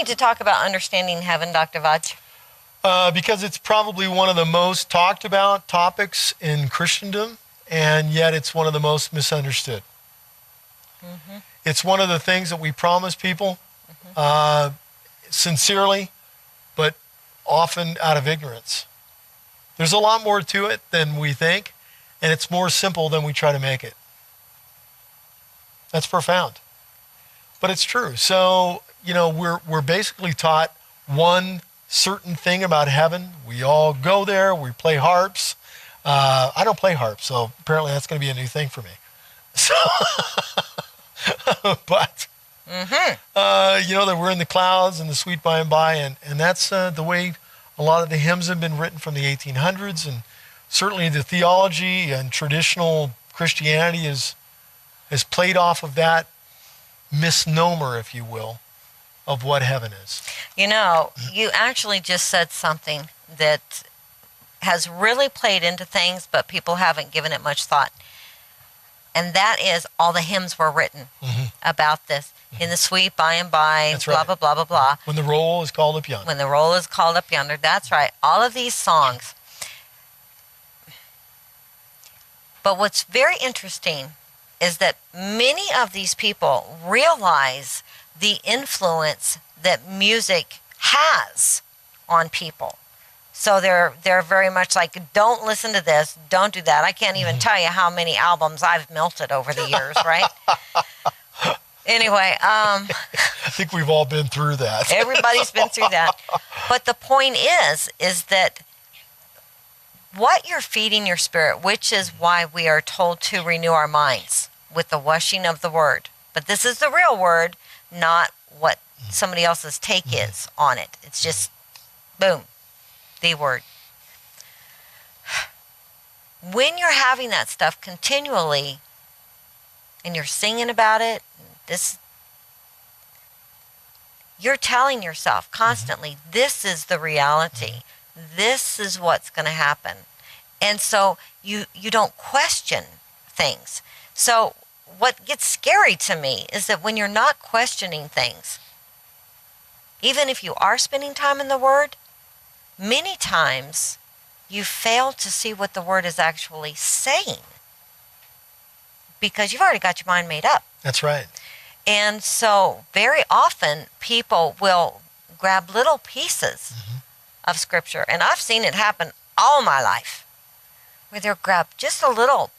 need to talk about understanding heaven, Dr. Vaj? Because it's probably one of the most talked about topics in Christendom, and yet it's one of the most misunderstood. Mm-hmm. It's one of the things that we promise people sincerely, but often out of ignorance. There's a lot more to it than we think, and it's more simple than we try to make it. That's profound. But it's true. So, we're basically taught one certain thing about heaven. We all go there, we play harps. I don't play harps, so apparently that's going to be a new thing for me. So, but, that we're in the clouds and the sweet by and by, and that's the way a lot of the hymns have been written from the 1800s, and certainly the theology and traditional Christianity has played off of that misnomer, if you will, of what heaven is. You actually just said something that has really played into things, but people haven't given it much thought. And that is all the hymns were written about this. In the sweet by and by, that's blah, right. blah, blah, blah, blah. When the roll is called up yonder. When the roll is called up yonder. That's right. All of these songs. But what's very interesting is that many of these people realize the influence that music has on people. So they're very much like, don't listen to this, don't do that. I can't even tell you how many albums I've melted over the years, right? Anyway, I think we've all been through that. Everybody's been through that. But the point is that what you're feeding your spirit, which is why we are told to renew our minds with the washing of the word. But this is the real word, not what somebody else's take is on it. It's just, boom, the word. When you're having that stuff continually and you're singing about it, you're telling yourself constantly, this is the reality. This is what's going to happen. And so you don't question things. So what gets scary to me is that when you're not questioning things, even if you are spending time in the Word, many times you fail to see what the Word is actually saying because you've already got your mind made up. That's right. And so very often people will grab little pieces of Scripture. And I've seen it happen all my life, where they'll grab just a little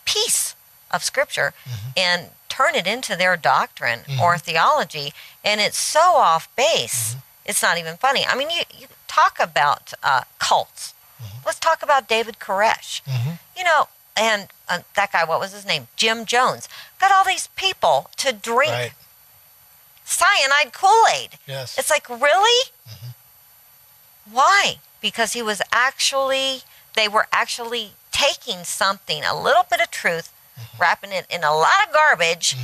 piece of Scripture and turn it into their doctrine or theology. And it's so off base, it's not even funny. I mean, you talk about cults. Let's talk about David Koresh. And that guy, what was his name? Jim Jones. Got all these people to drink cyanide Kool-Aid. Yes. It's like, really? Why? Because they were actually taking something, a little bit of truth, wrapping it in a lot of garbage,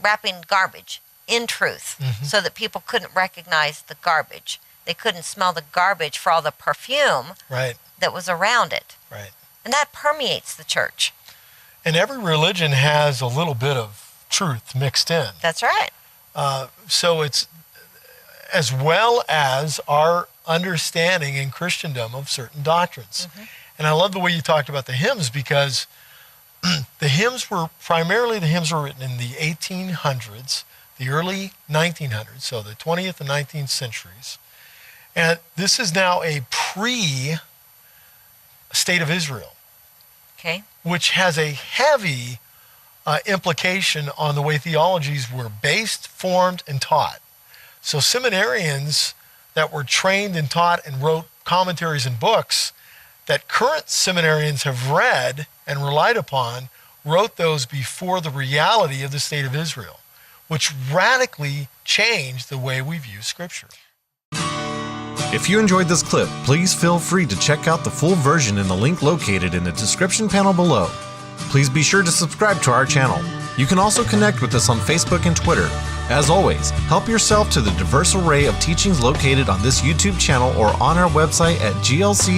wrapping garbage in truth so that people couldn't recognize the garbage. They couldn't smell the garbage for all the perfume that was around it. Right. And that permeates the church. And every religion has a little bit of truth mixed in. That's right. So it's as well as our understanding in Christendom of certain doctrines. And I love the way you talked about the hymns, because the hymns were written in the 1800s, the early 1900s, so the 20th and 19th centuries. And this is now a pre-state of Israel, which has a heavy implication on the way theologies were based, formed, and taught. So seminarians that were trained and taught and wrote commentaries and books that current seminarians have read and relied upon, wrote those before the reality of the state of Israel, which radically changed the way we view Scripture. If you enjoyed this clip, please feel free to check out the full version in the link located in the description panel below. Please be sure to subscribe to our channel. You can also connect with us on Facebook and Twitter. As always, help yourself to the diverse array of teachings located on this YouTube channel or on our website at glc.us.com.